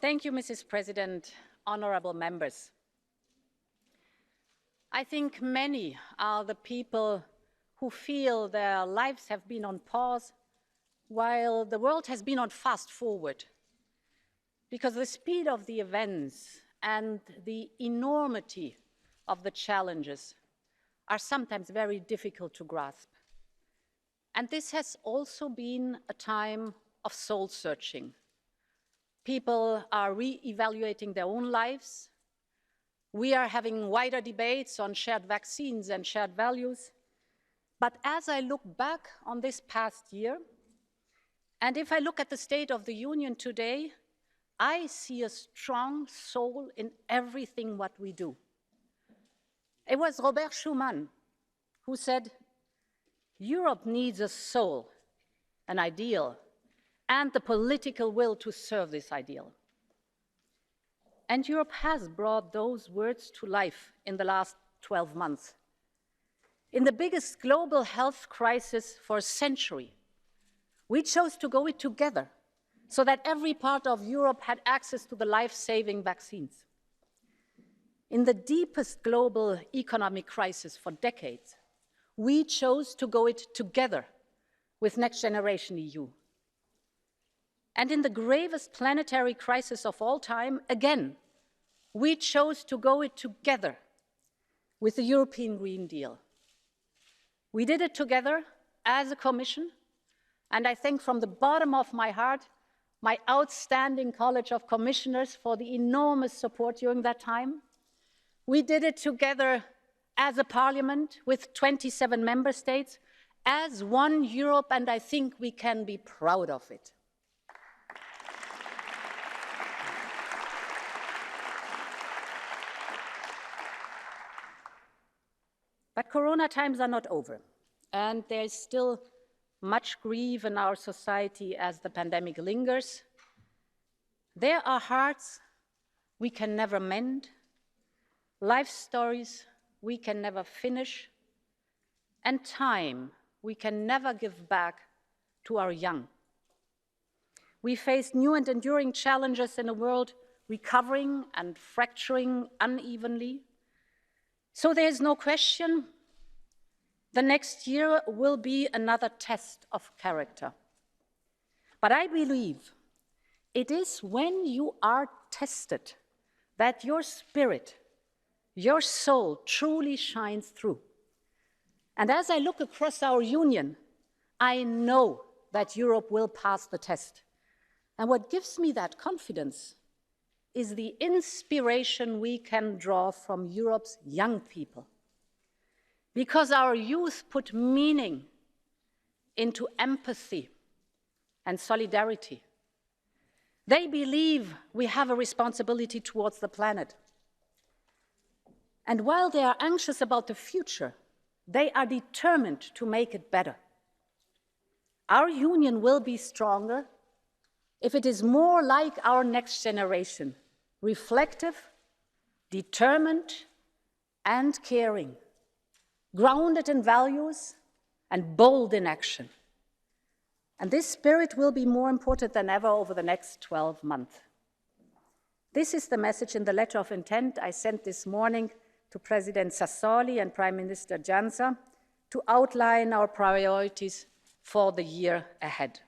Thank you, Mrs. President, honorable members. I think many are the people who feel their lives have been on pause while the world has been on fast forward, because the speed of the events and the enormity of the challenges are sometimes very difficult to grasp. And this has also been a time of soul-searching. People are re-evaluating their own lives. We are having wider debates on shared vaccines and shared values. But as I look back on this past year, and if I look at the State of the Union today, I see a strong soul in everything what we do. It was Robert Schuman who said, Europe needs a soul, an ideal, and the political will to serve this ideal. And Europe has brought those words to life in the last 12 months. In the biggest global health crisis for a century, we chose to go it together so that every part of Europe had access to the life-saving vaccines. In the deepest global economic crisis for decades, we chose to go it together with Next Generation EU. And in the gravest planetary crisis of all time, again, we chose to go it together with the European Green Deal. We did it together as a Commission, and I thank from the bottom of my heart my outstanding College of Commissioners for the enormous support during that time. We did it together as a Parliament with 27 member states, as one Europe, and I think we can be proud of it. But Corona times are not over, and there is still much grief in our society as the pandemic lingers. There are hearts we can never mend, life stories we can never finish, and time we can never give back to our young. We face new and enduring challenges in a world recovering and fracturing unevenly. So there is no question, the next year will be another test of character. But I believe it is when you are tested that your spirit, your soul truly shines through. And as I look across our union, I know that Europe will pass the test. And what gives me that confidence is the inspiration we can draw from Europe's young people. Because our youth put meaning into empathy and solidarity. They believe we have a responsibility towards the planet. And while they are anxious about the future, they are determined to make it better. Our union will be stronger if it is more like our next generation, reflective, determined, and caring, grounded in values and bold in action. And this spirit will be more important than ever over the next 12 months. This is the message in the letter of intent I sent this morning to President Sassoli and Prime Minister Janša to outline our priorities for the year ahead.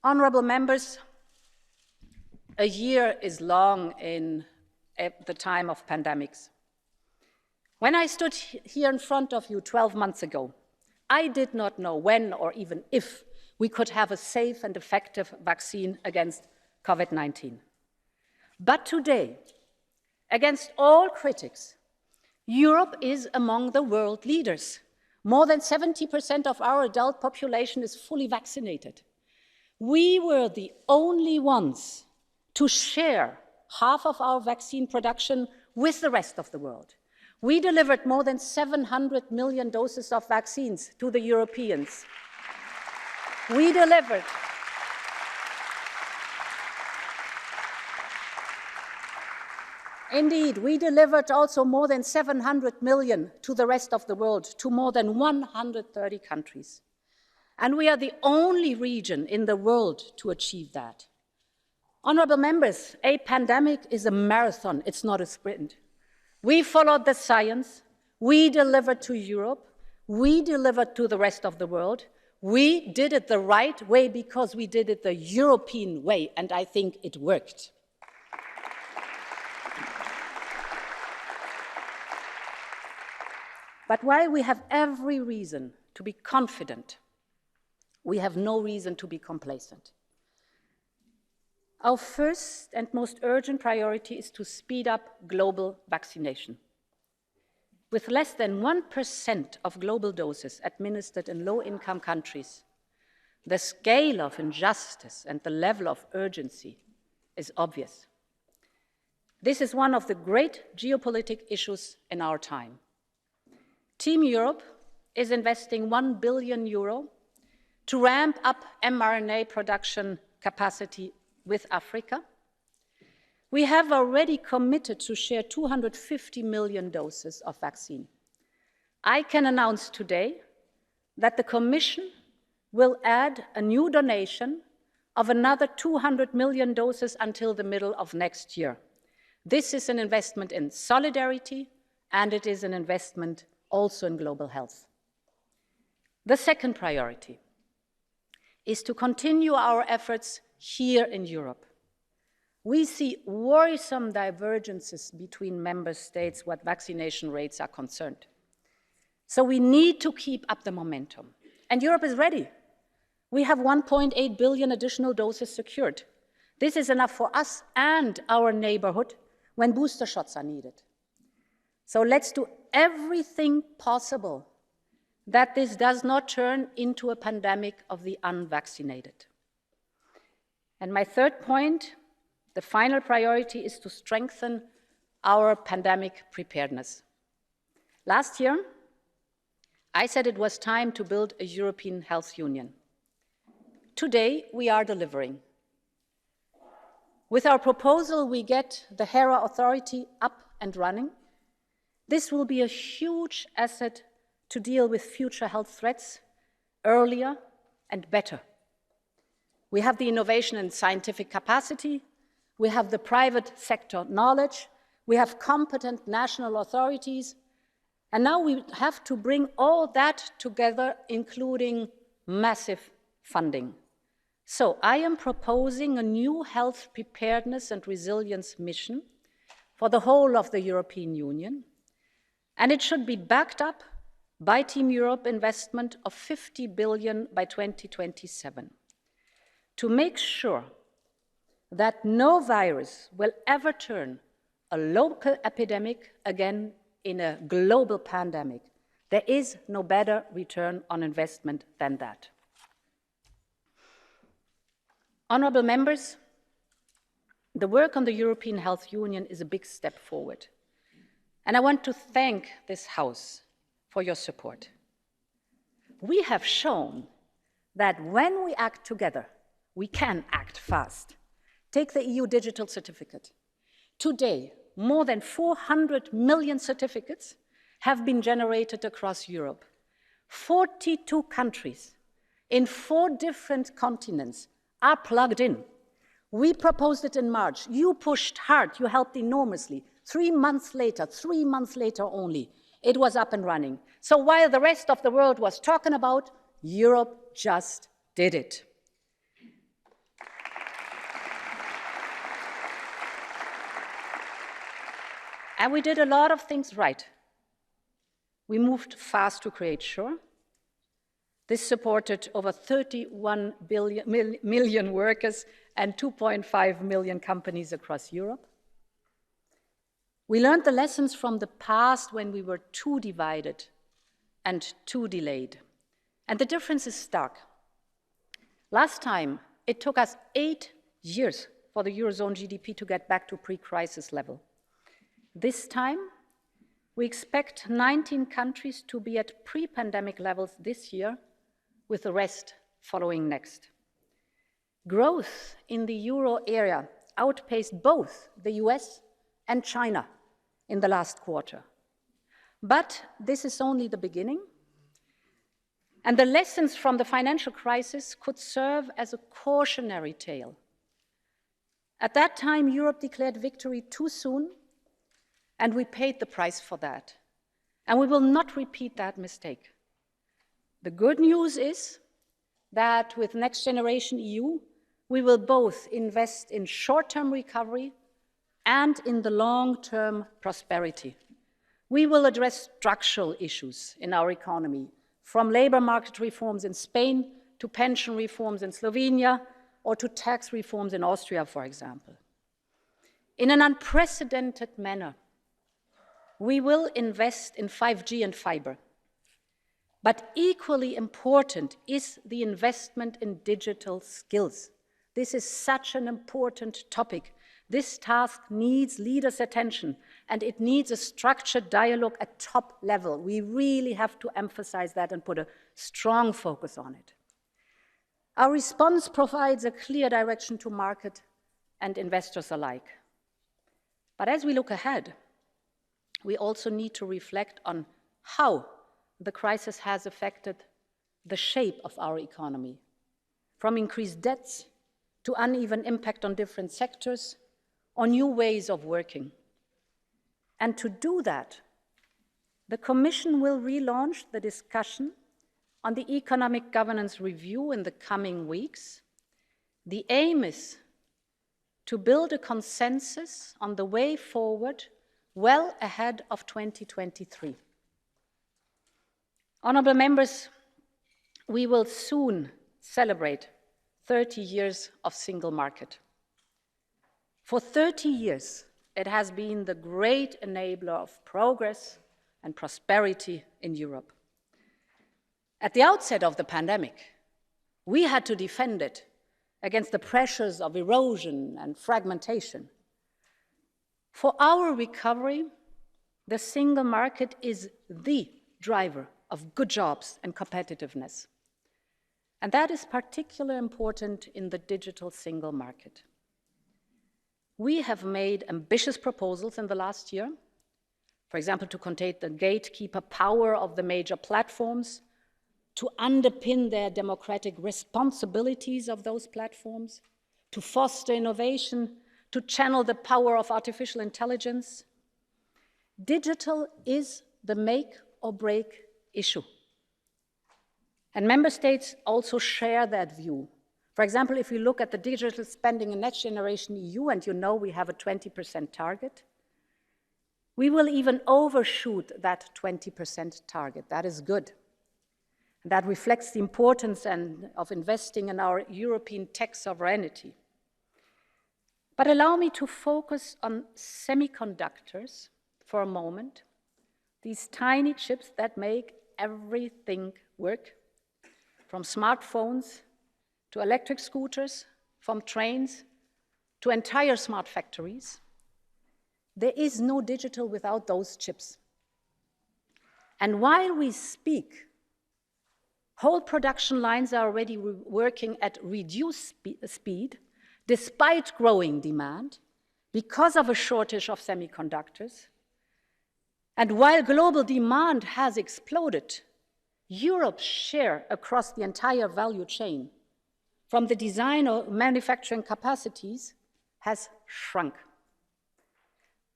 Honorable members, a year is long in the time of pandemics. When I stood here in front of you 12 months ago, I did not know when or even if we could have a safe and effective vaccine against COVID-19. But today, against all critics, Europe is among the world leaders. More than 70% of our adult population is fully vaccinated. We were the only ones to share half of our vaccine production with the rest of the world. We delivered more than 700 million doses of vaccines to the Europeans. We delivered Indeed, we delivered also more than 700 million to the rest of the world, to more than 130 countries. And we are the only region in the world to achieve that. Honorable members, a pandemic is a marathon, it's not a sprint. We followed the science, we delivered to Europe, we delivered to the rest of the world. We did it the right way because we did it the European way, and I think it worked. But while we have every reason to be confident, we have no reason to be complacent. Our first and most urgent priority is to speed up global vaccination. With less than 1% of global doses administered in low-income countries, the scale of injustice and the level of urgency is obvious. This is one of the great geopolitical issues in our time. Team Europe is investing €1 billion to ramp up mRNA production capacity with Africa. We have already committed to share 250 million doses of vaccine. I can announce today that the Commission will add a new donation of another 200 million doses until the middle of next year. This is an investment in solidarity, and it is an investment also in global health. The second priority is to continue our efforts here in Europe. We see worrisome divergences between member states what vaccination rates are concerned. So we need to keep up the momentum. And Europe is ready. We have 1.8 billion additional doses secured. This is enough for us and our neighborhood when booster shots are needed. So let's do everything possible that this does not turn into a pandemic of the unvaccinated. And my third point, the final priority, is to strengthen our pandemic preparedness. Last year, I said it was time to build a European health union. Today, we are delivering. With our proposal, we get the HERA authority up and running. This will be a huge asset to deal with future health threats earlier and better. We have the innovation and scientific capacity, we have the private sector knowledge, we have competent national authorities, and now we have to bring all that together, including massive funding. So I am proposing a new health preparedness and resilience mission for the whole of the European Union, and it should be backed up by Team Europe investment of 50 billion by 2027. To make sure that no virus will ever turn a local epidemic again in a global pandemic. There is no better return on investment than that. Honourable members, the work on the European Health Union is a big step forward. And I want to thank this House for your support. We have shown that when we act together, we can act fast. Take the EU digital certificate. Today, more than 400 million certificates have been generated across Europe. 42 countries in 4 different continents are plugged in. We proposed it in March. You pushed hard. You helped enormously. 3 months later only, it was up and running. So while the rest of the world was talking about, Europe just did it. And we did a lot of things right. We moved fast to create SURE. This supported over 31 million workers and 2.5 million companies across Europe. We learned the lessons from the past when we were too divided and too delayed. And the difference is stark. Last time, it took us 8 years for the Eurozone GDP to get back to pre-crisis level. This time, we expect 19 countries to be at pre-pandemic levels this year, with the rest following next. Growth in the euro area outpaced both the US and China in the last quarter. But this is only the beginning, and the lessons from the financial crisis could serve as a cautionary tale. At that time, Europe declared victory too soon, and we paid the price for that. And we will not repeat that mistake. The good news is that with Next Generation EU, we will both invest in short-term recovery and in the long-term prosperity. We will address structural issues in our economy, from labor market reforms in Spain to pension reforms in Slovenia or to tax reforms in Austria, for example. In an unprecedented manner, we will invest in 5G and fiber. But equally important is the investment in digital skills. This is such an important topic. This task needs leaders' attention, and it needs a structured dialogue at top level. We really have to emphasize that and put a strong focus on it. Our response provides a clear direction to market and investors alike. But as we look ahead, we also need to reflect on how the crisis has affected the shape of our economy, from increased debts to uneven impact on different sectors, or new ways of working. And to do that, the Commission will relaunch the discussion on the economic governance review in the coming weeks. The aim is to build a consensus on the way forward well ahead of 2023. Honourable members, we will soon celebrate 30 years of single market. For 30 years, it has been the great enabler of progress and prosperity in Europe. At the outset of the pandemic, we had to defend it against the pressures of erosion and fragmentation. For our recovery, the single market is the driver of good jobs and competitiveness. And that is particularly important in the digital single market. We have made ambitious proposals in the last year, for example, to contain the gatekeeper power of the major platforms, to underpin their democratic responsibilities of those platforms, to foster innovation, to channel the power of artificial intelligence. Digital is the make or break issue. And member states also share that view. For example, if you look at the digital spending in Next Generation EU, and you know we have a 20% target, we will even overshoot that 20% target. That is good. And that reflects the importance of investing in our European tech sovereignty. But allow me to focus on semiconductors for a moment, these tiny chips that make everything work, from smartphones to electric scooters, from trains to entire smart factories. There is no digital without those chips. And while we speak, whole production lines are already working at reduced speed, despite growing demand, because of a shortage of semiconductors. And while global demand has exploded, Europe's share across the entire value chain, from the design or manufacturing capacities, has shrunk.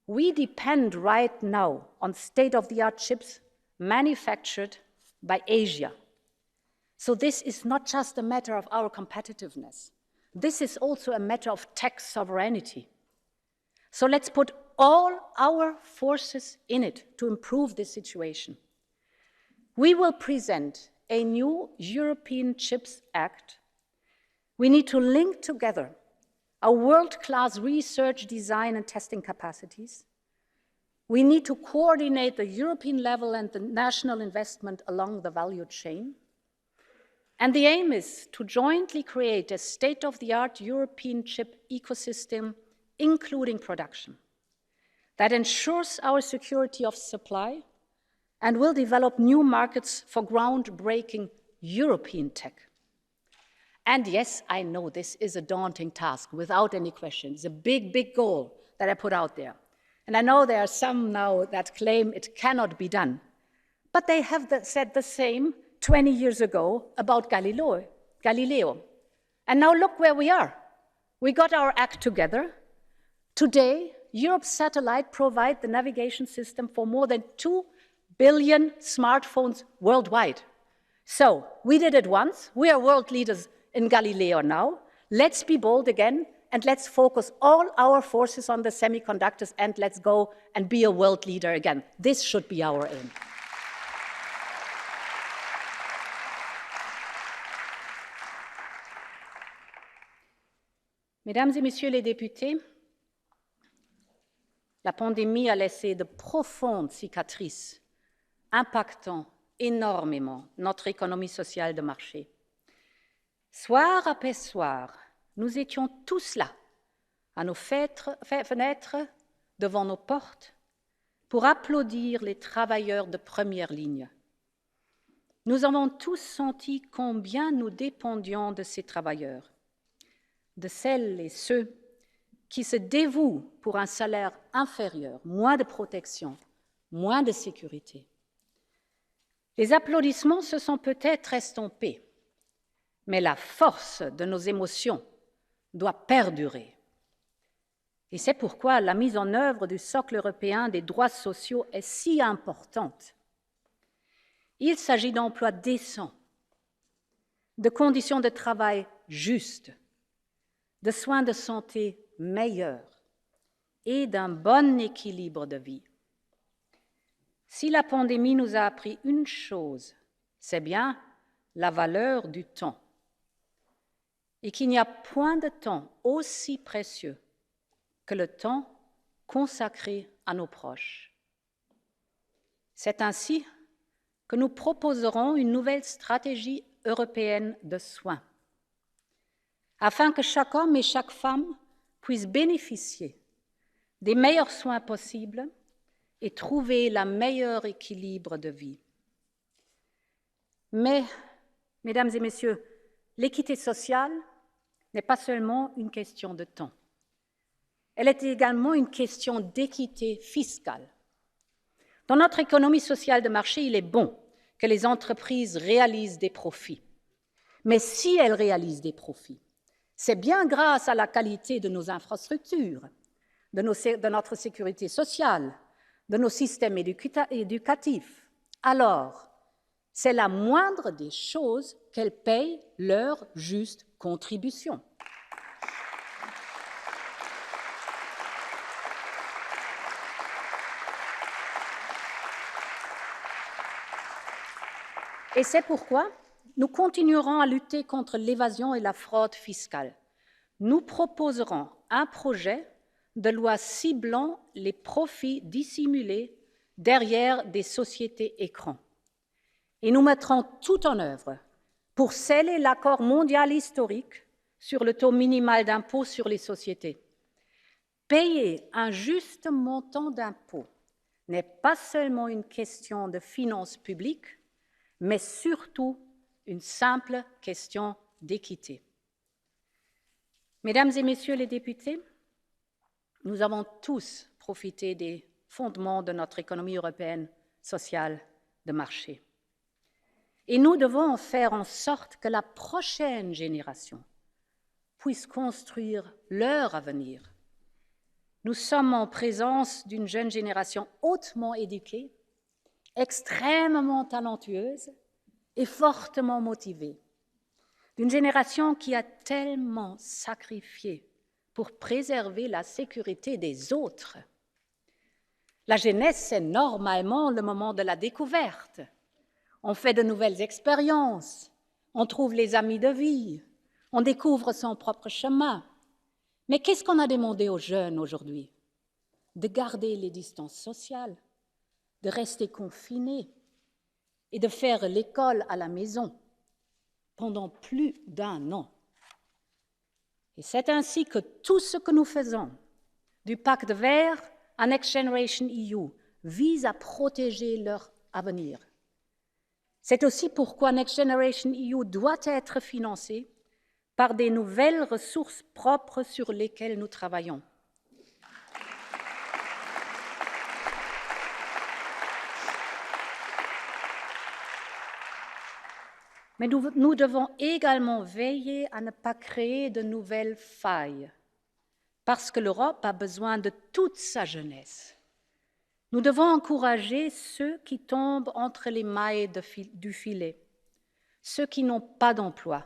We depend right now on state-of-the-art chips manufactured by Asia. So this is not just a matter of our competitiveness. This is also a matter of tech sovereignty. So let's put all our forces in it to improve this situation. We will present a new European Chips Act. We need to link together our world-class research, design, and testing capacities. We need to coordinate the European level and the national investment along the value chain. And the aim is to jointly create a state-of-the-art European chip ecosystem, including production, that ensures our security of supply and will develop new markets for groundbreaking European tech. And yes, I know this is a daunting task, without any question. It's a big, big goal that I put out there. And I know there are some now that claim it cannot be done. But they have said the same 20 years ago about Galileo. And now look where we are. We got our act together. Today, Europe's satellite provides the navigation system for more than 2 billion smartphones worldwide. So, we did it once. We are world leaders in Galileo now. Let's be bold again, and let's focus all our forces on the semiconductors, and let's go and be a world leader again. This should be our aim. Mesdames et messieurs les députés, la pandémie a laissé de profondes cicatrices, impactant énormément notre économie sociale de marché. Soir après soir, nous étions tous là, à nos fenêtres, devant nos portes, pour applaudir les travailleurs de première ligne. Nous avons tous senti combien nous dépendions de ces travailleurs, de celles et ceux qui se dévouent pour un salaire inférieur, moins de protection, moins de sécurité. Les applaudissements se sont peut-être estompés, mais la force de nos émotions doit perdurer. Et c'est pourquoi la mise en œuvre du socle européen des droits sociaux est si importante. Il s'agit d'emplois décents, de conditions de travail justes, de soins de santé meilleurs et d'un bon équilibre de vie. Si la pandémie nous a appris une chose, c'est bien la valeur du temps, et qu'il n'y a point de temps aussi précieux que le temps consacré à nos proches. C'est ainsi que nous proposerons une nouvelle stratégie européenne de soins, afin que chaque homme et chaque femme puissent bénéficier des meilleurs soins possibles et trouver le meilleur équilibre de vie. Mais, mesdames et messieurs, l'équité sociale n'est pas seulement une question de temps. Elle est également une question d'équité fiscale. Dans notre économie sociale de marché, il est bon que les entreprises réalisent des profits. Mais si elles réalisent des profits, c'est bien grâce à la qualité de nos infrastructures, de notre sécurité sociale, de nos systèmes éducatifs. Alors, c'est la moindre des choses qu'elles payent leur juste contribution. Et c'est pourquoi nous continuerons à lutter contre l'évasion et la fraude fiscale. Nous proposerons un projet de loi ciblant les profits dissimulés derrière des sociétés écrans. Et nous mettrons tout en œuvre pour sceller l'accord mondial historique sur le taux minimal d'impôt sur les sociétés. Payer un juste montant d'impôt n'est pas seulement une question de finances publiques, mais surtout une simple question d'équité. Mesdames et messieurs les députés, nous avons tous profité des fondements de notre économie européenne sociale de marché. Et nous devons faire en sorte que la prochaine génération puisse construire leur avenir. Nous sommes en présence d'une jeune génération hautement éduquée, extrêmement talentueuse et fortement motivée, d'une génération qui a tellement sacrifié pour préserver la sécurité des autres. La jeunesse, c'est normalement le moment de la découverte. On fait de nouvelles expériences, on trouve les amis de vie, on découvre son propre chemin. Mais qu'est-ce qu'on a demandé aux jeunes aujourd'hui? De garder les distances sociales, de rester confinés et de faire l'école à la maison pendant plus d'1 an. Et c'est ainsi que tout ce que nous faisons, du pacte vert à Next Generation EU, vise à protéger leur avenir. C'est aussi pourquoi Next Generation EU doit être financé par des nouvelles ressources propres sur lesquelles nous travaillons. Mais nous devons également veiller à ne pas créer de nouvelles failles, parce que l'Europe a besoin de toute sa jeunesse. Nous devons encourager ceux qui tombent entre les mailles du filet, ceux qui n'ont pas d'emploi,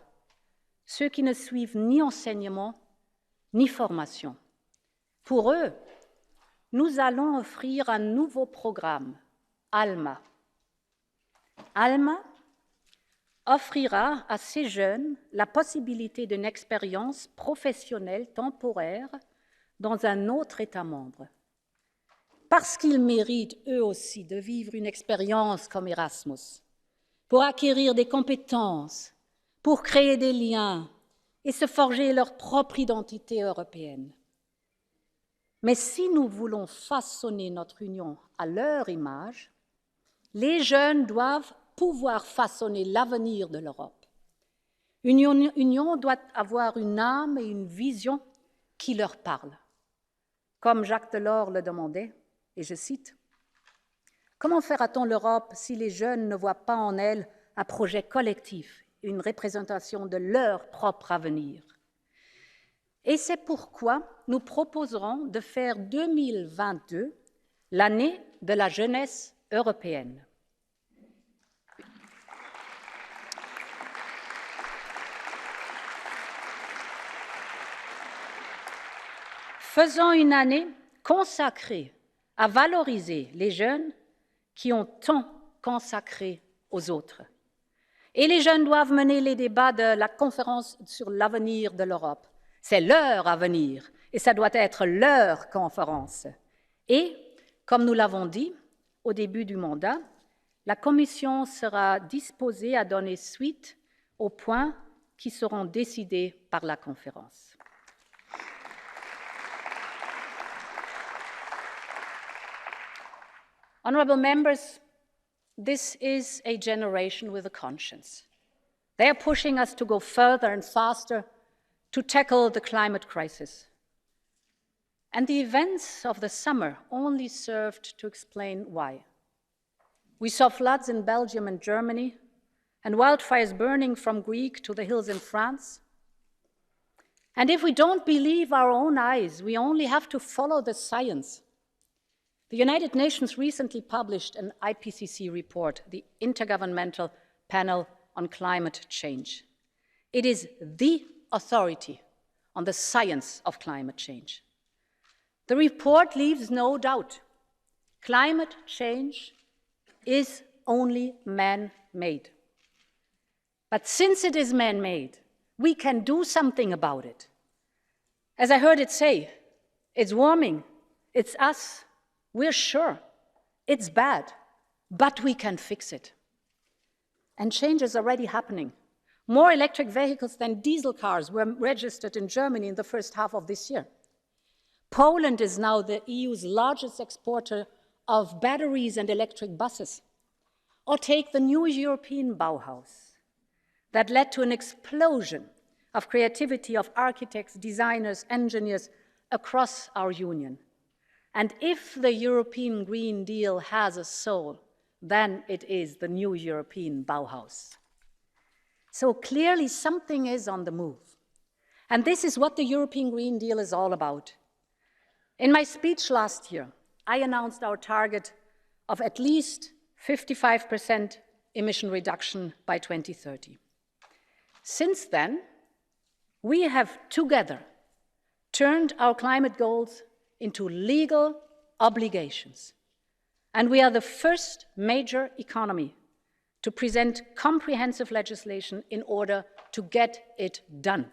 ceux qui ne suivent ni enseignement ni formation. Pour eux, nous allons offrir un nouveau programme, ALMA. ALMA offrira à ces jeunes la possibilité d'une expérience professionnelle temporaire dans un autre État membre. Parce qu'ils méritent eux aussi de vivre une expérience comme Erasmus, pour acquérir des compétences, pour créer des liens et se forger leur propre identité européenne. Mais si nous voulons façonner notre union à leur image, les jeunes doivent pouvoir façonner l'avenir de l'Europe. Une union doit avoir une âme et une vision qui leur parlent. Comme Jacques Delors le demandait, et je cite, « Comment fera-t-on l'Europe si les jeunes ne voient pas en elle un projet collectif, une représentation de leur propre avenir ?» Et c'est pourquoi nous proposerons de faire 2022 l'année de la jeunesse européenne. Faisons une année consacrée à valoriser les jeunes qui ont tant consacré aux autres. Et les jeunes doivent mener les débats de la conférence sur l'avenir de l'Europe. C'est leur avenir et ça doit être leur conférence. Et, comme nous l'avons dit au début du mandat, la Commission sera disposée à donner suite aux points qui seront décidés par la conférence. Honourable members, this is a generation with a conscience. They are pushing us to go further and faster to tackle the climate crisis. And the events of the summer only served to explain why. We saw floods in Belgium and Germany, and wildfires burning from Greece to the hills in France. And if we don't believe our own eyes, we only have to follow the science. The United Nations recently published an IPCC report, the Intergovernmental Panel on Climate Change. It is the authority on the science of climate change. The report leaves no doubt. Climate change is only man-made. But since it is man-made, we can do something about it. As I heard it say, it's warming, it's us. We're sure it's bad, but we can fix it. And change is already happening. More electric vehicles than diesel cars were registered in Germany in the first half of this year. Poland is now the EU's largest exporter of batteries and electric buses. Or take the new European Bauhaus that led to an explosion of creativity of architects, designers, engineers across our union. And if the European Green Deal has a soul, then it is the new European Bauhaus. So clearly something is on the move. And this is what the European Green Deal is all about. In my speech last year, I announced our target of at least 55% emission reduction by 2030. Since then, we have together turned our climate goals into legal obligations. And we are the first major economy to present comprehensive legislation in order to get it done.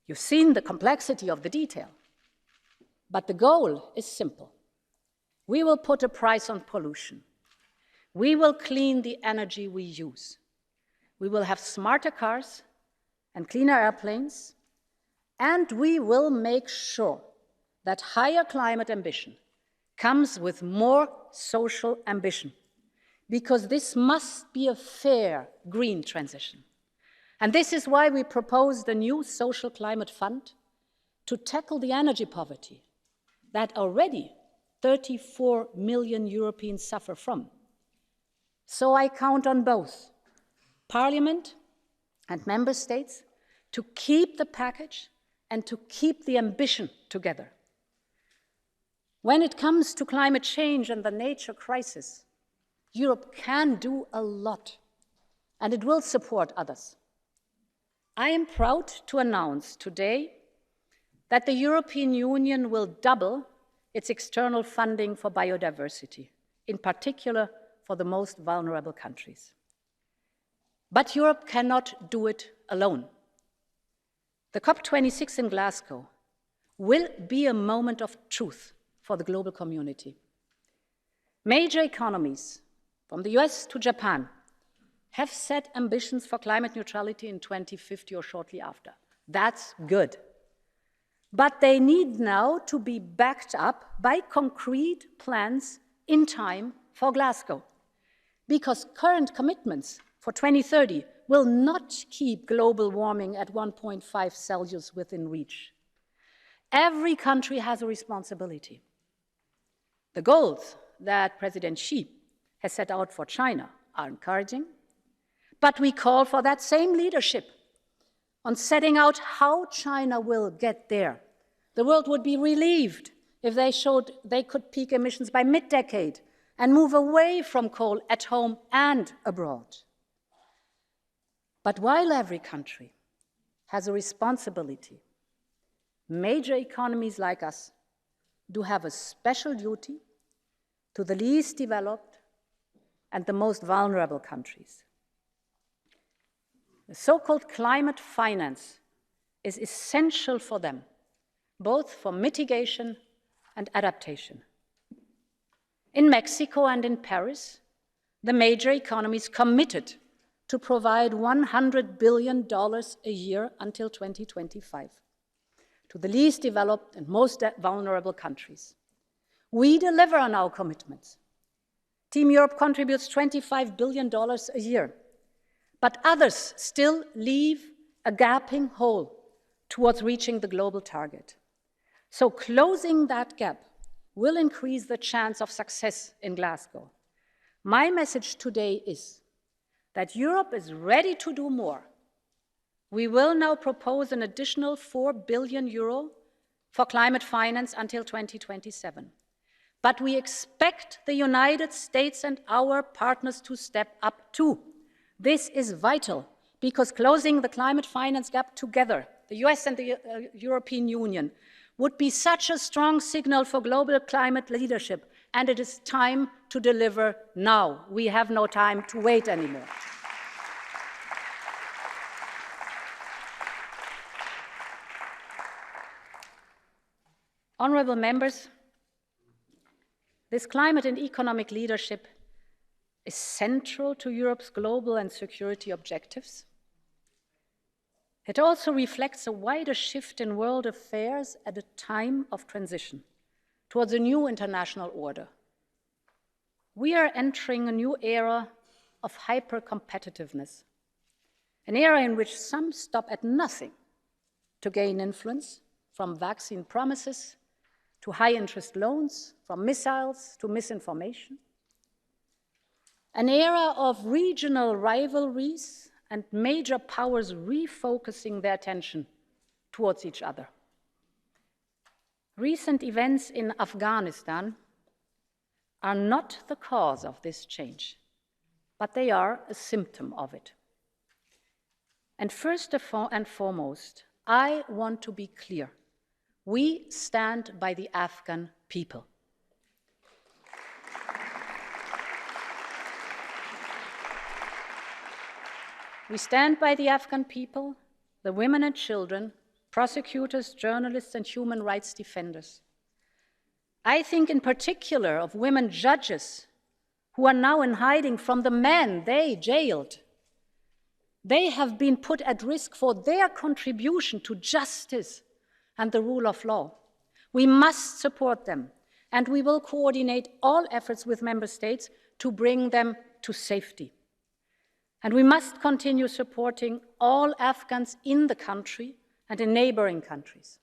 You've seen the complexity of the detail, but the goal is simple. We will put a price on pollution. We will clean the energy we use. We will have smarter cars and cleaner airplanes, and we will make sure that higher climate ambition comes with more social ambition, because this must be a fair green transition. And this is why we proposed a new social climate fund to tackle the energy poverty that already 34 million Europeans suffer from. So I count on both Parliament and member states to keep the package and to keep the ambition together. When it comes to climate change and the nature crisis, Europe can do a lot, and it will support others. I am proud to announce today that the European Union will double its external funding for biodiversity, in particular for the most vulnerable countries. But Europe cannot do it alone. The COP26 in Glasgow will be a moment of truth for the global community. Major economies, from the US to Japan, have set ambitions for climate neutrality in 2050 or shortly after. That's good. But they need now to be backed up by concrete plans in time for Glasgow, because current commitments for 2030 will not keep global warming at 1.5 Celsius within reach. Every country has a responsibility. The goals that President Xi has set out for China are encouraging, but we call for that same leadership on setting out how China will get there. The world would be relieved if they showed they could peak emissions by mid-decade and move away from coal at home and abroad. But while every country has a responsibility, major economies like us do have a special duty to the least developed and the most vulnerable countries. The so-called climate finance is essential for them, both for mitigation and adaptation. In Mexico and in Paris, the major economies committed to provide $100 billion a year until 2025 to the least developed and most vulnerable countries. We deliver on our commitments. Team Europe contributes $25 billion a year, but others still leave a gaping hole towards reaching the global target. So closing that gap will increase the chance of success in Glasgow. My message today is that Europe is ready to do more. We will now propose an additional €4 billion for climate finance until 2027. But we expect the United States and our partners to step up too. This is vital because closing the climate finance gap together, the US and the European Union, would be such a strong signal for global climate leadership, and it is time to deliver now. We have no time to wait anymore. Honourable members, this climate and economic leadership is central to Europe's global and security objectives. It also reflects a wider shift in world affairs at a time of transition towards a new international order. We are entering a new era of hyper-competitiveness, an era in which some stop at nothing to gain influence, from vaccine promises to high-interest loans, from missiles to misinformation. An era of regional rivalries and major powers refocusing their attention towards each other. Recent events in Afghanistan are not the cause of this change, but they are a symptom of it. And first and foremost, I want to be clear. We stand by the Afghan people. We stand by the Afghan people, the women and children, prosecutors, journalists, and human rights defenders. I think in particular of women judges who are now in hiding from the men they jailed. They have been put at risk for their contribution to justice and the rule of law. We must support them, and we will coordinate all efforts with member states to bring them to safety. And we must continue supporting all Afghans in the country and in neighboring countries.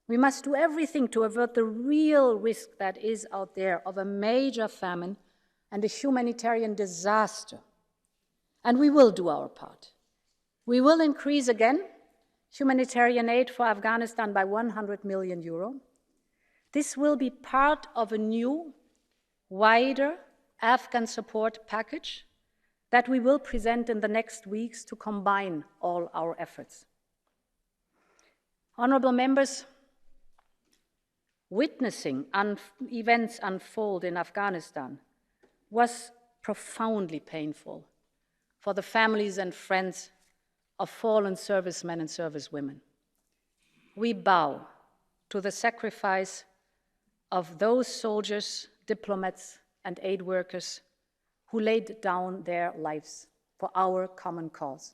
We must do everything to avert the real risk that is out there of a major famine and a humanitarian disaster. And we will do our part. We will increase again humanitarian aid for Afghanistan by 100 million euro. This will be part of a new, wider Afghan support package that we will present in the next weeks to combine all our efforts. Honorable members, witnessing events unfold in Afghanistan was profoundly painful for the families and friends of fallen servicemen and servicewomen. We bow to the sacrifice of those soldiers, diplomats, and aid workers who laid down their lives for our common cause.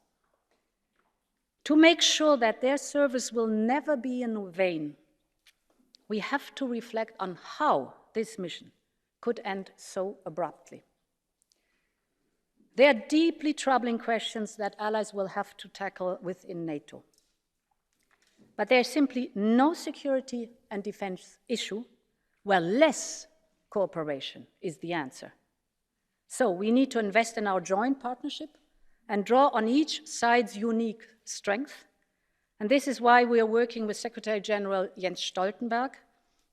To make sure that their service will never be in vain, we have to reflect on how this mission could end so abruptly. They are deeply troubling questions that allies will have to tackle within NATO. But there is simply no security and defense issue where less cooperation is the answer. So we need to invest in our joint partnership and draw on each side's unique strength. And this is why we are working with Secretary General Jens Stoltenberg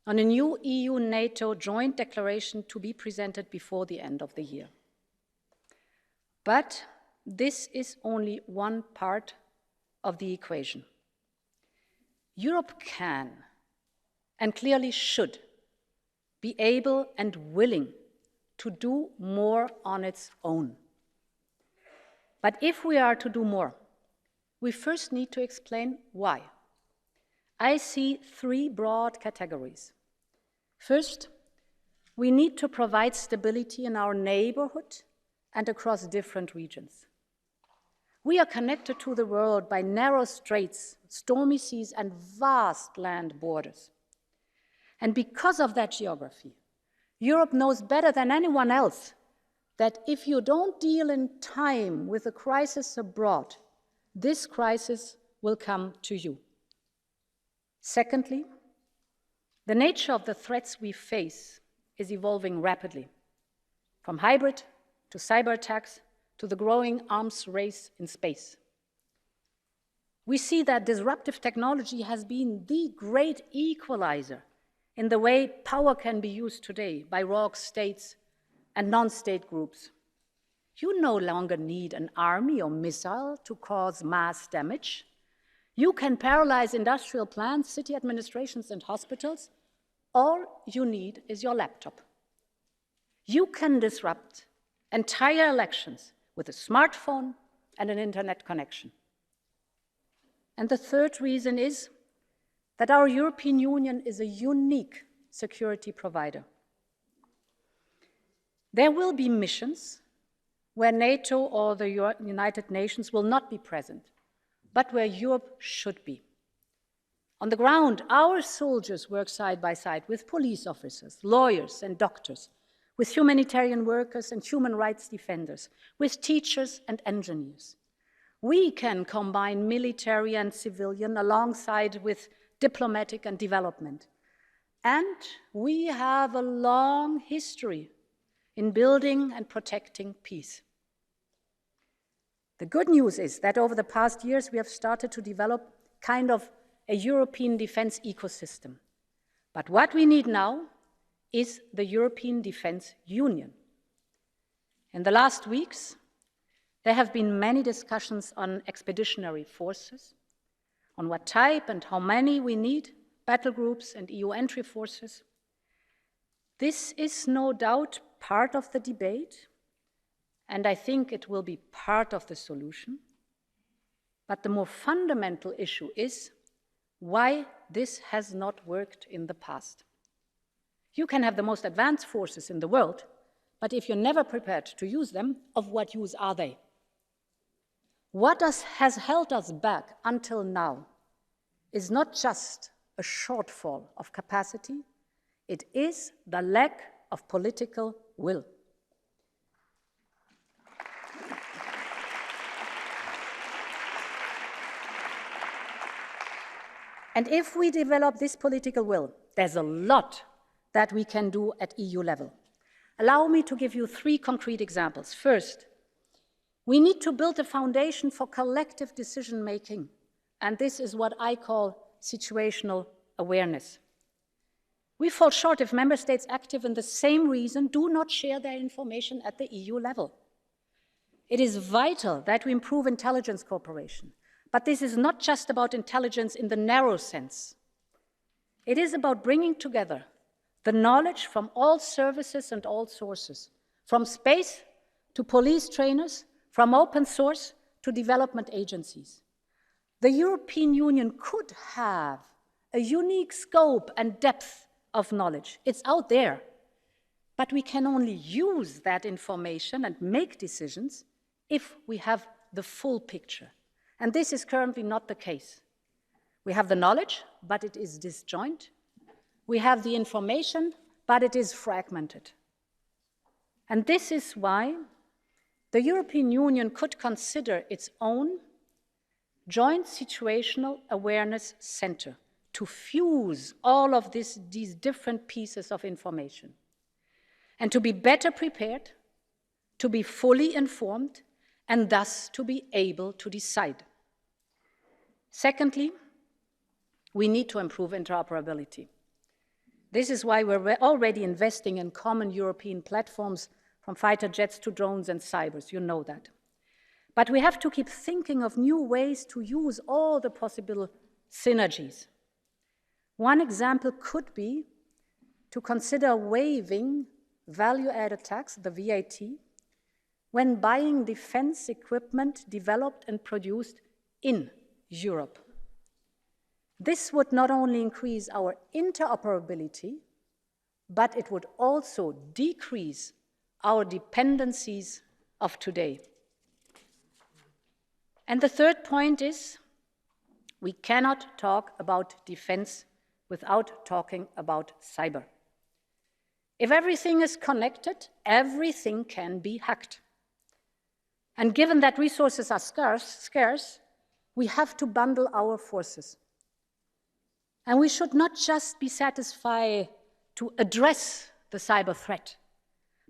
on a new EU-NATO joint declaration to be presented before the end of the year. But this is only one part of the equation. Europe can, and clearly should, be able and willing to do more on its own. But if we are to do more, we first need to explain why. I see three broad categories. First, we need to provide stability in our neighborhood and across different regions. We are connected to the world by narrow straits, stormy seas, and vast land borders. And because of that geography, Europe knows better than anyone else that if you don't deal in time with a crisis abroad, this crisis will come to you. Secondly, the nature of the threats we face is evolving rapidly, from hybrid to cyber attacks to the growing arms race in space. We see that disruptive technology has been the great equalizer in the way power can be used today by rogue states and non-state groups. You no longer need an army or missile to cause mass damage. You can paralyze industrial plants, city administrations, and hospitals. All you need is your laptop. You can disrupt entire elections with a smartphone and an internet connection. And the third reason is that our European Union is a unique security provider. There will be missions where NATO or the United Nations will not be present, but where Europe should be. On the ground, our soldiers work side by side with police officers, lawyers, and doctors, with humanitarian workers and human rights defenders, with teachers and engineers. We can combine military and civilian alongside with diplomatic and development. And we have a long history in building and protecting peace. The good news is that over the past years, we have started to develop kind of a European defense ecosystem. But what we need now is the European Defense Union. In the last weeks, there have been many discussions on expeditionary forces, on what type and how many we need, battle groups and EU entry forces. This is no doubt part of the debate, and I think it will be part of the solution. But the more fundamental issue is why this has not worked in the past. You can have the most advanced forces in the world, but if you're never prepared to use them, of what use are they? What has held us back until now is not just a shortfall of capacity, it is the lack of political will. And if we develop this political will, there's a lot that we can do at EU level. Allow me to give you three concrete examples. First, We need to build a foundation for collective decision-making, and this is what I call situational awareness. We fall short if member states active in the same reason do not share their information at the EU level. It is vital that we improve intelligence cooperation, but this is not just about intelligence in the narrow sense. It is about bringing together the knowledge from all services and all sources, from space to police trainers, from open source to development agencies. The European Union could have a unique scope and depth of knowledge. It's out there. But we can only use that information and make decisions if we have the full picture. And this is currently not the case. We have the knowledge, but it is disjoint. We have the information, but it is fragmented. And this is why the European Union could consider its own joint situational awareness center to fuse all of these different pieces of information and to be better prepared, to be fully informed, and thus to be able to decide. Secondly, we need to improve interoperability. This is why we're already investing in common European platforms from fighter jets to drones and cybers, you know that. But we have to keep thinking of new ways to use all the possible synergies. One example could be to consider waiving value-added tax, the VAT, when buying defense equipment developed and produced in Europe. This would not only increase our interoperability, but it would also decrease our dependencies of today. And the third point is, we cannot talk about defense without talking about cyber. If everything is connected, everything can be hacked. And given that resources are scarce, we have to bundle our forces. And we should not just be satisfied to address the cyber threat,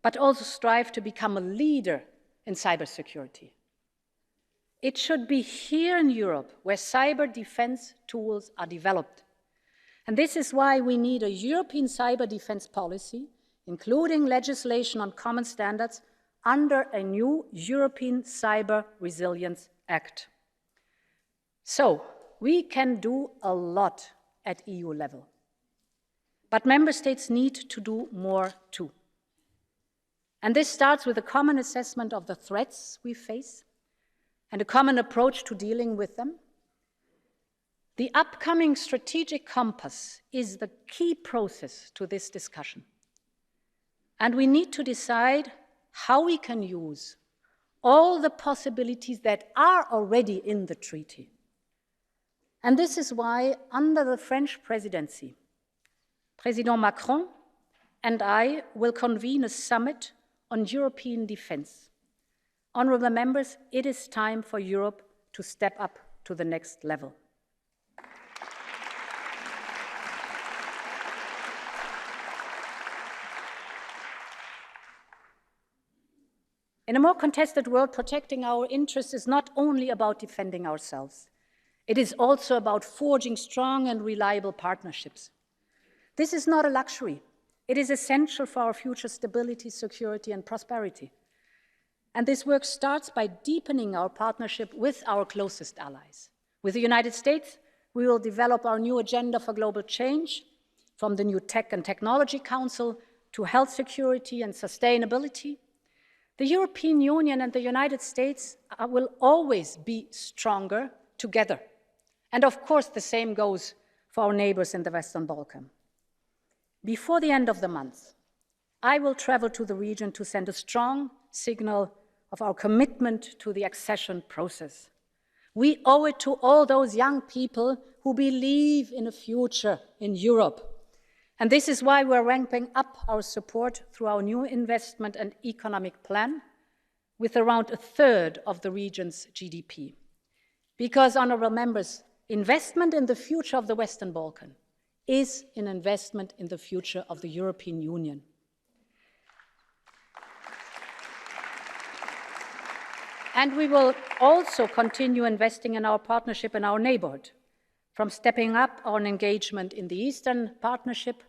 but also strive to become a leader in cybersecurity. It should be here in Europe where cyber defense tools are developed. And this is why we need a European cyber defense policy, including legislation on common standards under a new European Cyber Resilience Act. So, we can do a lot at EU level. But member states need to do more too. And this starts with a common assessment of the threats we face and a common approach to dealing with them. The upcoming strategic compass is the key process to this discussion. And we need to decide how we can use all the possibilities that are already in the treaty. And this is why, under the French presidency, President Macron and I will convene a summit on European defense. Honorable members, it is time for Europe to step up to the next level. In a more contested world, protecting our interests is not only about defending ourselves. It is also about forging strong and reliable partnerships. This is not a luxury. It is essential for our future stability, security, and prosperity. And this work starts by deepening our partnership with our closest allies. With the United States, we will develop our new agenda for global change, from the new Tech and Technology Council to health security and sustainability. The European Union and the United States will always be stronger together. And of course, the same goes for our neighbors in the Western Balkans. Before the end of the month, I will travel to the region to send a strong signal of our commitment to the accession process. We owe it to all those young people who believe in a future in Europe. And this is why we're ramping up our support through our new investment and economic plan with around a third of the region's GDP. Because, honorable members, investment in the future of the Western Balkans is an investment in the future of the European Union. And we will also continue investing in our partnership in our neighborhood, from stepping up our engagement in the Eastern Partnership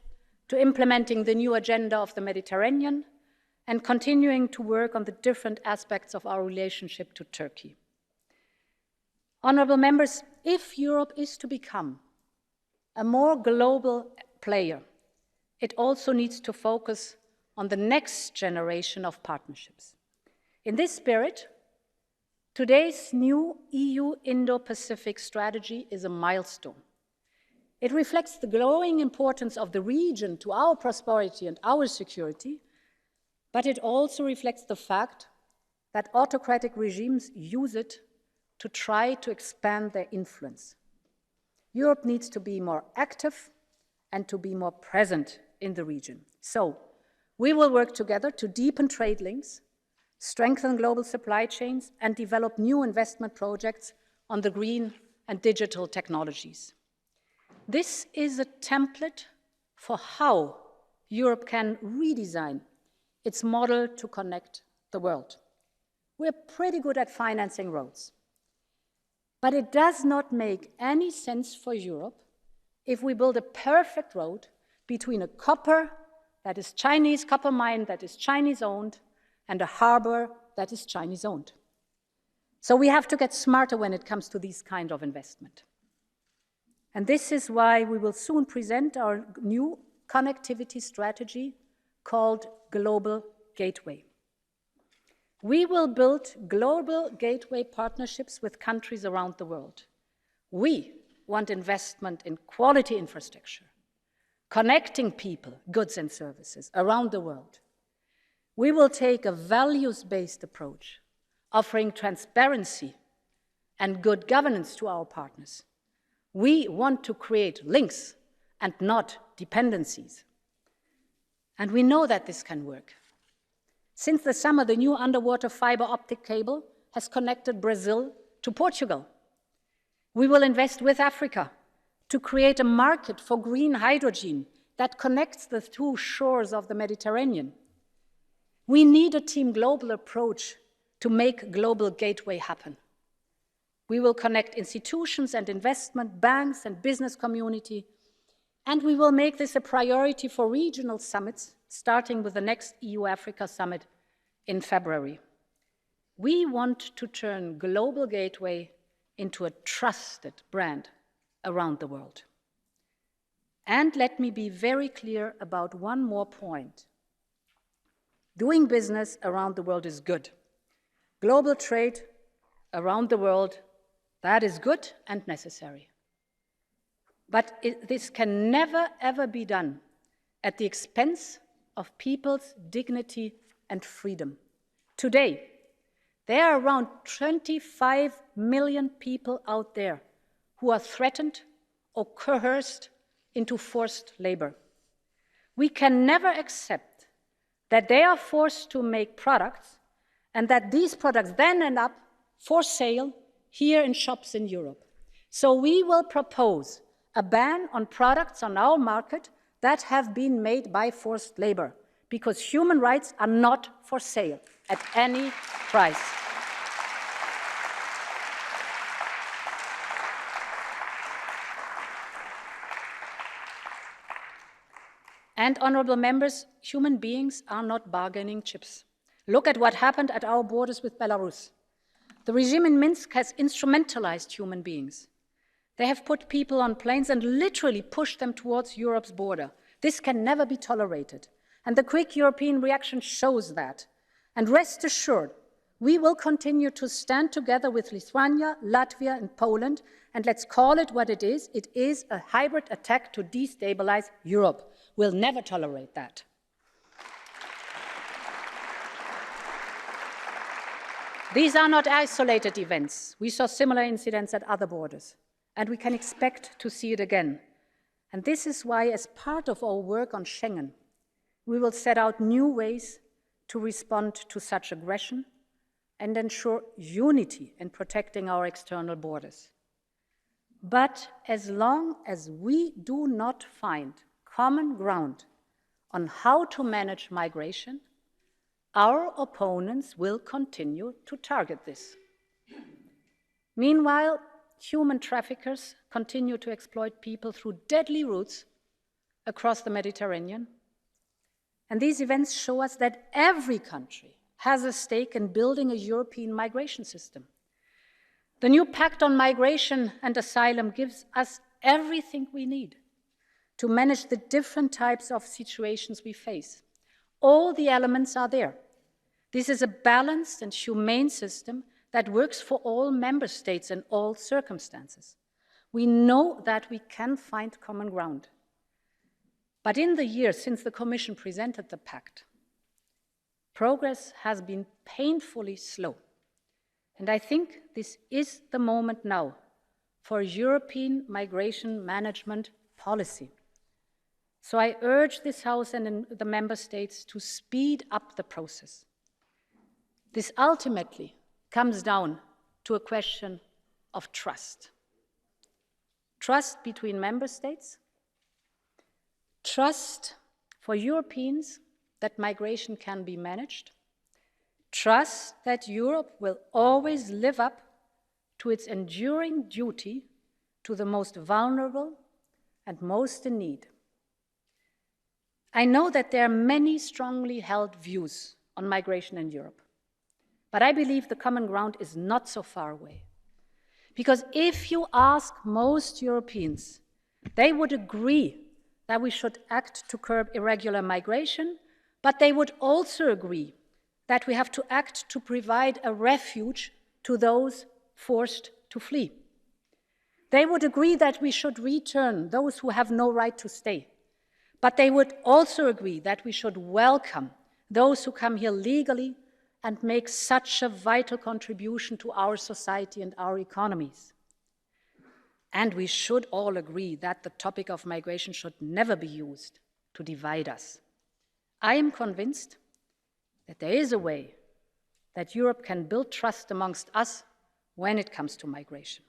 to implementing the new agenda of the Mediterranean and continuing to work on the different aspects of our relationship to Turkey. Honourable members, if Europe is to become a more global player, it also needs to focus on the next generation of partnerships. In this spirit, today's new EU Indo-Pacific Strategy is a milestone. It reflects the growing importance of the region to our prosperity and our security, but it also reflects the fact that autocratic regimes use it to try to expand their influence. Europe needs to be more active and to be more present in the region. So, we will work together to deepen trade links, strengthen global supply chains, and develop new investment projects on the green and digital technologies. This is a template for how Europe can redesign its model to connect the world. We're pretty good at financing roads, but it does not make any sense for Europe if we build a perfect road between a copper that is Chinese copper mine that is Chinese-owned and a harbor that is Chinese-owned. So we have to get smarter when it comes to these kind of investment. And this is why we will soon present our new connectivity strategy called Global Gateway. We will build global gateway partnerships with countries around the world. We want investment in quality infrastructure, connecting people, goods and services around the world. We will take a values-based approach, offering transparency and good governance to our partners. We want to create links and not dependencies. And we know that this can work. Since the summer, the new underwater fiber optic cable has connected Brazil to Portugal. We will invest with Africa to create a market for green hydrogen that connects the two shores of the Mediterranean. We need a team global approach to make Global Gateway happen. We will connect institutions and investment banks and business community, and we will make this a priority for regional summits, starting with the next EU-Africa summit in February. We want to turn Global Gateway into a trusted brand around the world. And let me be very clear about one more point. Doing business around the world is good. Global trade around the world, that is good and necessary. But this can never, ever be done at the expense of people's dignity and freedom. Today, there are around 25 million people out there who are threatened or coerced into forced labor. We can never accept that they are forced to make products and that these products then end up for sale here in shops in Europe. So we will propose a ban on products on our market that have been made by forced labor, because human rights are not for sale at any price. And, honourable members, human beings are not bargaining chips. Look at what happened at our borders with Belarus. The regime in Minsk has instrumentalized human beings. They have put people on planes and literally pushed them towards Europe's border. This can never be tolerated. And the quick European reaction shows that. And rest assured, we will continue to stand together with Lithuania, Latvia, and Poland, and let's call it what it is. It is a hybrid attack to destabilize Europe. We'll never tolerate that. These are not isolated events. We saw similar incidents at other borders, and we can expect to see it again. And this is why, as part of our work on Schengen, we will set out new ways to respond to such aggression and ensure unity in protecting our external borders. But as long as we do not find common ground on how to manage migration, Our opponents will continue to target this. Meanwhile, human traffickers continue to exploit people through deadly routes across the Mediterranean. And these events show us that every country has a stake in building a European migration system. The new Pact on Migration and Asylum gives us everything we need to manage the different types of situations we face. All the elements are there. This is a balanced and humane system that works for all member states in all circumstances. We know that we can find common ground. But in the years since the Commission presented the pact, progress has been painfully slow. And I think this is the moment now for European migration management policy. So I urge this House and the member states to speed up the process. This ultimately comes down to a question of trust. Trust between member states, trust for Europeans that migration can be managed, trust that Europe will always live up to its enduring duty to the most vulnerable and most in need. I know that there are many strongly held views on migration in Europe, but I believe the common ground is not so far away. Because if you ask most Europeans, they would agree that we should act to curb irregular migration, but they would also agree that we have to act to provide a refuge to those forced to flee. They would agree that we should return those who have no right to stay, but they would also agree that we should welcome those who come here legally and make such a vital contribution to our society and our economies. And we should all agree that the topic of migration should never be used to divide us. I am convinced that there is a way that Europe can build trust amongst us when it comes to migration.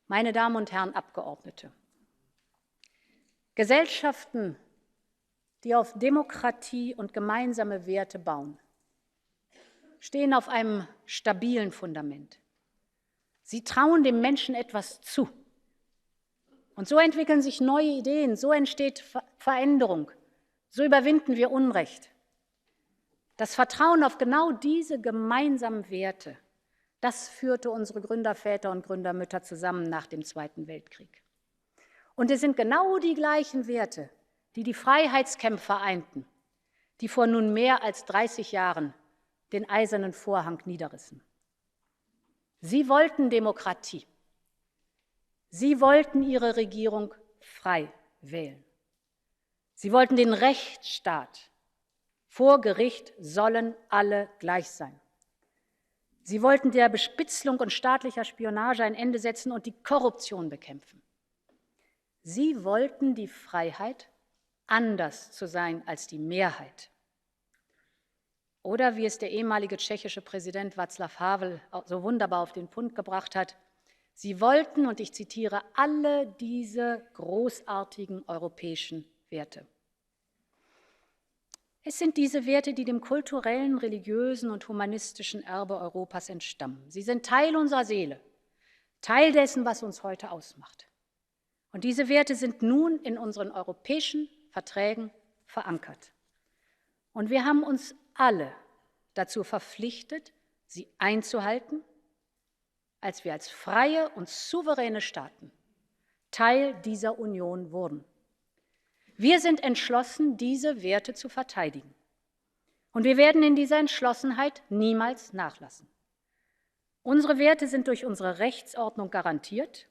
Meine Damen und Herren Abgeordnete, Gesellschaften, die auf Demokratie und gemeinsame Werte bauen, stehen auf einem stabilen Fundament. Sie trauen dem Menschen etwas zu. Und so entwickeln sich neue Ideen, so entsteht Veränderung, so überwinden wir Unrecht. Das Vertrauen auf genau diese gemeinsamen Werte, das führte unsere Gründerväter und Gründermütter zusammen nach dem Zweiten Weltkrieg. Und es sind genau die gleichen Werte, die die Freiheitskämpfer einten, die vor nun mehr als 30 Jahren den eisernen Vorhang niederrissen. Sie wollten Demokratie. Sie wollten ihre Regierung frei wählen. Sie wollten den Rechtsstaat. Vor Gericht sollen alle gleich sein. Sie wollten der Bespitzelung und staatlicher Spionage ein Ende setzen und die Korruption bekämpfen. Sie wollten die Freiheit, anders zu sein als die Mehrheit. Oder wie es der ehemalige tschechische Präsident Václav Havel so wunderbar auf den Punkt gebracht hat, sie wollten, und ich zitiere, alle diese großartigen europäischen Werte. Es sind diese Werte, die dem kulturellen, religiösen und humanistischen Erbe Europas entstammen. Sie sind Teil unserer Seele, Teil dessen, was uns heute ausmacht. Und diese Werte sind nun in unseren europäischen Verträgen verankert. Und wir haben uns alle dazu verpflichtet, sie einzuhalten, als wir als freie und souveräne Staaten Teil dieser Union wurden. Wir sind entschlossen, diese Werte zu verteidigen. Und wir werden in dieser Entschlossenheit niemals nachlassen. Unsere Werte sind durch unsere Rechtsordnung garantiert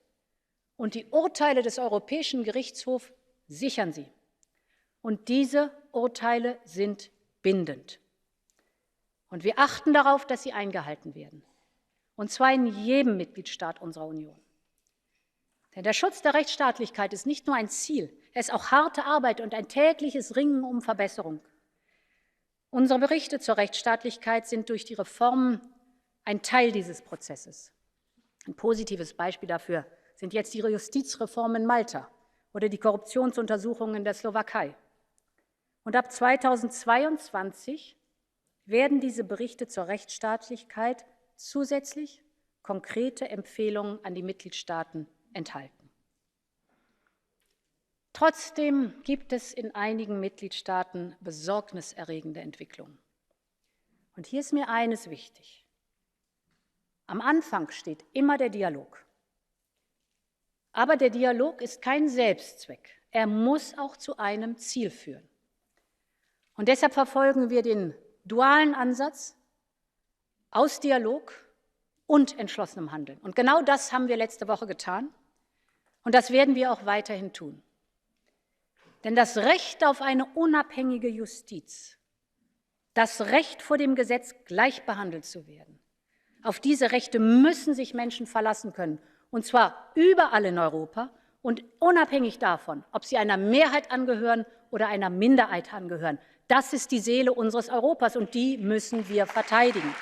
und die Urteile des Europäischen Gerichtshofs sichern sie. Und diese Urteile sind bindend. Und wir achten darauf, dass sie eingehalten werden. Und zwar in jedem Mitgliedstaat unserer Union. Denn der Schutz der Rechtsstaatlichkeit ist nicht nur ein Ziel, er ist auch harte Arbeit und ein tägliches Ringen um Verbesserung. Unsere Berichte zur Rechtsstaatlichkeit sind durch die Reformen ein Teil dieses Prozesses. Ein positives Beispiel dafür sind jetzt die Justizreformen in Malta oder die Korruptionsuntersuchungen in der Slowakei. Und ab 2022 werden diese Berichte zur Rechtsstaatlichkeit zusätzlich konkrete Empfehlungen an die Mitgliedstaaten enthalten. Trotzdem gibt es in einigen Mitgliedstaaten besorgniserregende Entwicklungen. Und hier ist mir eines wichtig. Am Anfang steht immer der Dialog. Aber der Dialog ist kein Selbstzweck. Er muss auch zu einem Ziel führen. Und deshalb verfolgen wir den dualen Ansatz aus Dialog und entschlossenem Handeln. Und genau das haben wir letzte Woche getan. Und das werden wir auch weiterhin tun. Denn das Recht auf eine unabhängige Justiz, das Recht vor dem Gesetz gleich behandelt zu werden, auf diese Rechte müssen sich Menschen verlassen können, und zwar überall in Europa und unabhängig davon, ob sie einer Mehrheit angehören oder einer Minderheit angehören. Das ist die Seele unseres Europas und die müssen wir verteidigen.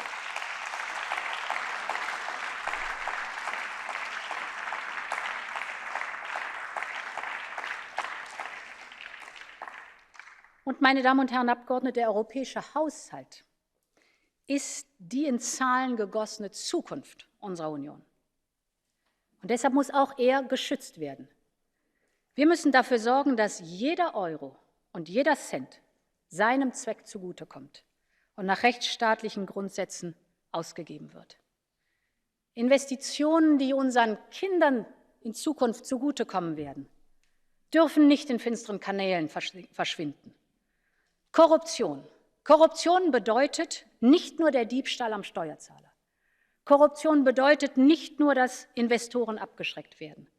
Und meine Damen und Herren Abgeordnete, der europäische Haushalt ist die in Zahlen gegossene Zukunft unserer Union. Und deshalb muss auch er geschützt werden. Wir müssen dafür sorgen, dass jeder Euro und jeder Cent seinem Zweck zugutekommt und nach rechtsstaatlichen Grundsätzen ausgegeben wird. Investitionen, die unseren Kindern in Zukunft zugutekommen werden, dürfen nicht in finsteren Kanälen verschwinden. Korruption bedeutet nicht nur der Diebstahl am Steuerzahler. Korruption bedeutet nicht nur, dass Investoren abgeschreckt werden.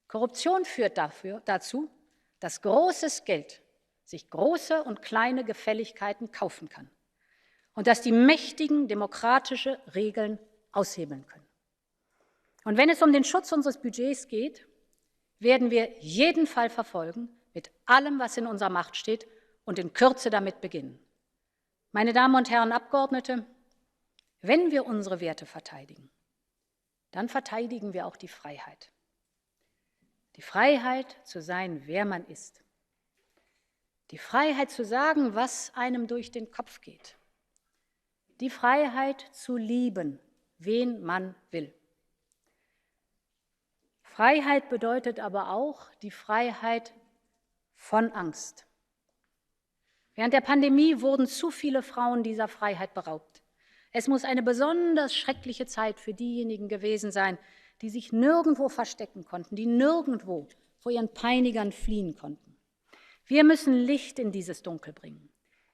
Korruption führt dazu, dass großes Geld sich große und kleine Gefälligkeiten kaufen kann und dass die Mächtigen demokratische Regeln aushebeln können. Und wenn es um den Schutz unseres Budgets geht, werden wir jeden Fall verfolgen, mit allem, was in unserer Macht steht, und in Kürze damit beginnen. Meine Damen und Herren Abgeordnete, wenn wir unsere Werte verteidigen, dann verteidigen wir auch die Freiheit. Die Freiheit zu sein, wer man ist. Die Freiheit zu sagen, was einem durch den Kopf geht. Die Freiheit zu lieben, wen man will. Freiheit bedeutet aber auch die Freiheit von Angst. Während der Pandemie wurden zu viele Frauen dieser Freiheit beraubt. Es muss eine besonders schreckliche Zeit für diejenigen gewesen sein, die sich nirgendwo verstecken konnten, die nirgendwo vor ihren Peinigern fliehen konnten. Wir müssen Licht in dieses Dunkel bringen.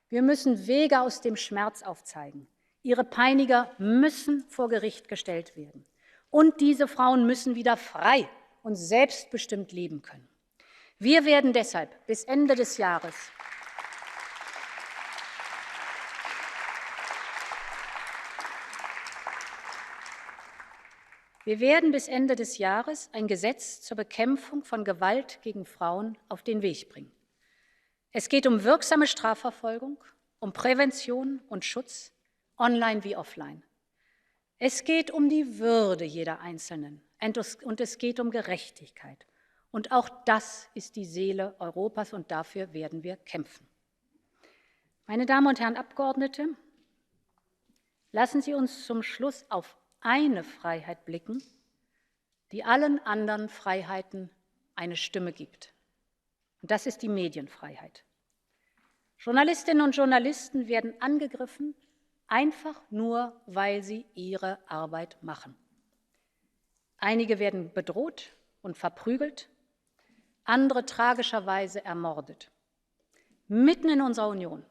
Wir müssen Wege aus dem Schmerz aufzeigen. Ihre Peiniger müssen vor Gericht gestellt werden. Und diese Frauen müssen wieder frei und selbstbestimmt leben können. Wir werden deshalb bis Ende des Jahres ein Gesetz zur Bekämpfung von Gewalt gegen Frauen auf den Weg bringen. Es geht um wirksame Strafverfolgung, um Prävention und Schutz, online wie offline. Es geht um die Würde jeder Einzelnen und es geht um Gerechtigkeit. Und auch das ist die Seele Europas und dafür werden wir kämpfen. Meine Damen und Herren Abgeordnete, lassen Sie uns zum Schluss auf eine Freiheit blicken, die allen anderen Freiheiten eine Stimme gibt. Und das ist die Medienfreiheit. Journalistinnen und Journalisten werden angegriffen, einfach nur, weil sie ihre Arbeit machen. Einige werden bedroht und verprügelt, andere tragischerweise ermordet. Mitten in unserer Union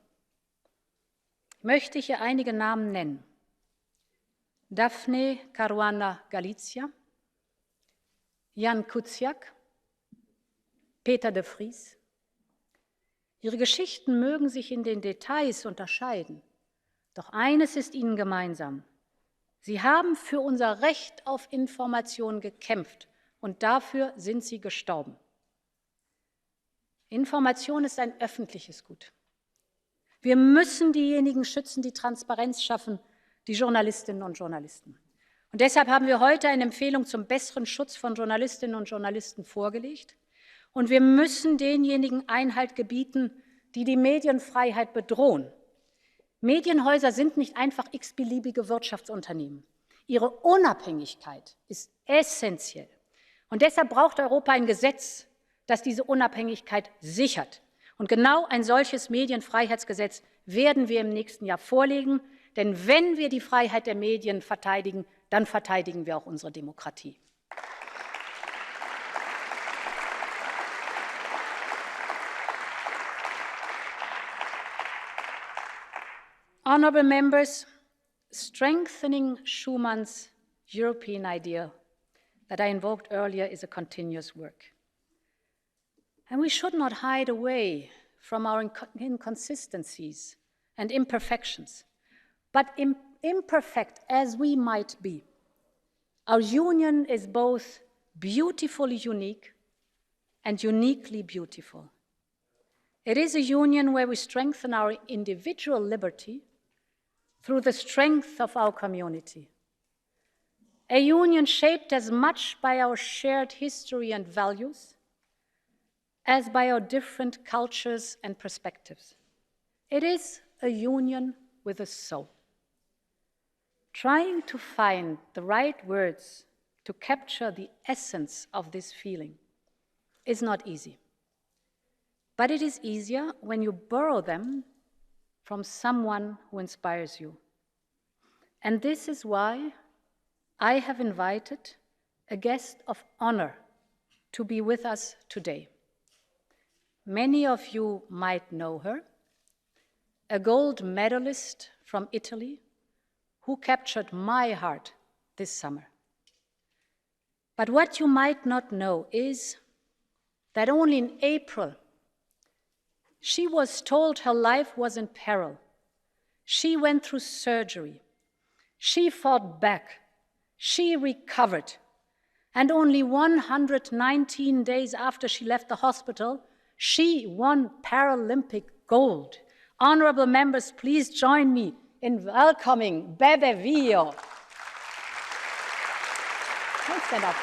möchte ich hier einige Namen nennen. Daphne Caruana Galizia, Jan Kuciak, Peter de Vries. Ihre Geschichten mögen sich in den Details unterscheiden, doch eines ist ihnen gemeinsam. Sie haben für unser Recht auf Information gekämpft und dafür sind sie gestorben. Information ist ein öffentliches Gut. Wir müssen diejenigen schützen, die Transparenz schaffen, die Journalistinnen und Journalisten. Und deshalb haben wir heute eine Empfehlung zum besseren Schutz von Journalistinnen und Journalisten vorgelegt. Und wir müssen denjenigen Einhalt gebieten, die die Medienfreiheit bedrohen. Medienhäuser sind nicht einfach x-beliebige Wirtschaftsunternehmen. Ihre Unabhängigkeit ist essentiell. Und deshalb braucht Europa ein Gesetz, das diese Unabhängigkeit sichert. Und genau ein solches Medienfreiheitsgesetz werden wir im nächsten Jahr vorlegen. Denn wenn wir die Freiheit der Medien verteidigen, dann verteidigen wir auch unsere Demokratie. Honourable members, strengthening Schumann's European ideal that I invoked earlier is a continuous work. And we should not hide away from our inconsistencies and imperfections. But imperfect as we might be, our union is both beautifully unique and uniquely beautiful. It is a union where we strengthen our individual liberty through the strength of our community. A union shaped as much by our shared history and values as by our different cultures and perspectives. It is a union with a soul. Trying to find the right words to capture the essence of this feeling is not easy. But it is easier when you borrow them from someone who inspires you. And this is why I have invited a guest of honor to be with us today. Many of you might know her, a gold medalist from Italy who captured my heart this summer. But what you might not know is that only in April, she was told her life was in peril. She went through surgery. She fought back. She recovered. And only 119 days after she left the hospital, she won Paralympic gold. Honorable members, please join me in welcoming Bebe Vio. Please stand up.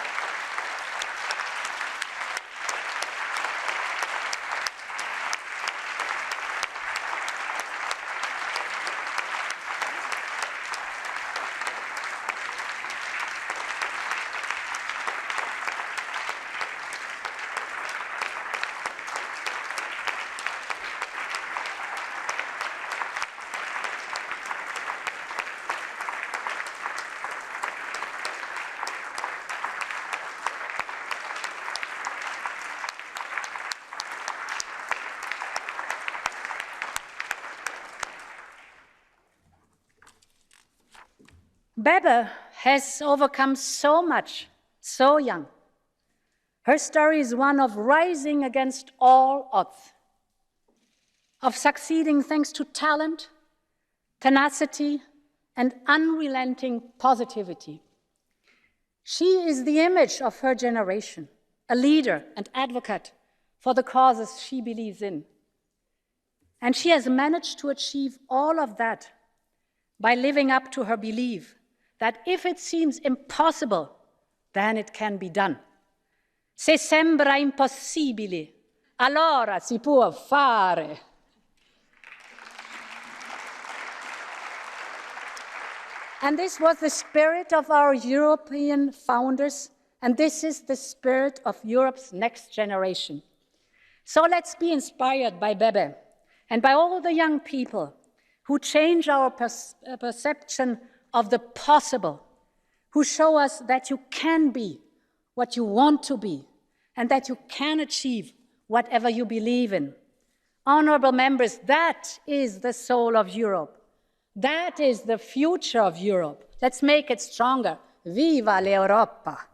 Bebe has overcome so much, so young. Her story is one of rising against all odds, of succeeding thanks to talent, tenacity, and unrelenting positivity. She is the image of her generation, a leader and advocate for the causes she believes in. And she has managed to achieve all of that by living up to her belief that if it seems impossible, then it can be done. Se sembra impossibile, allora si può fare. And this was the spirit of our European founders, and this is the spirit of Europe's next generation. So let's be inspired by Bebe and by all the young people who change our perception of the possible, who show us that you can be what you want to be and that you can achieve whatever you believe in. Honorable members, that is the soul of Europe. That is the future of Europe. Let's make it stronger. Viva l'Europa!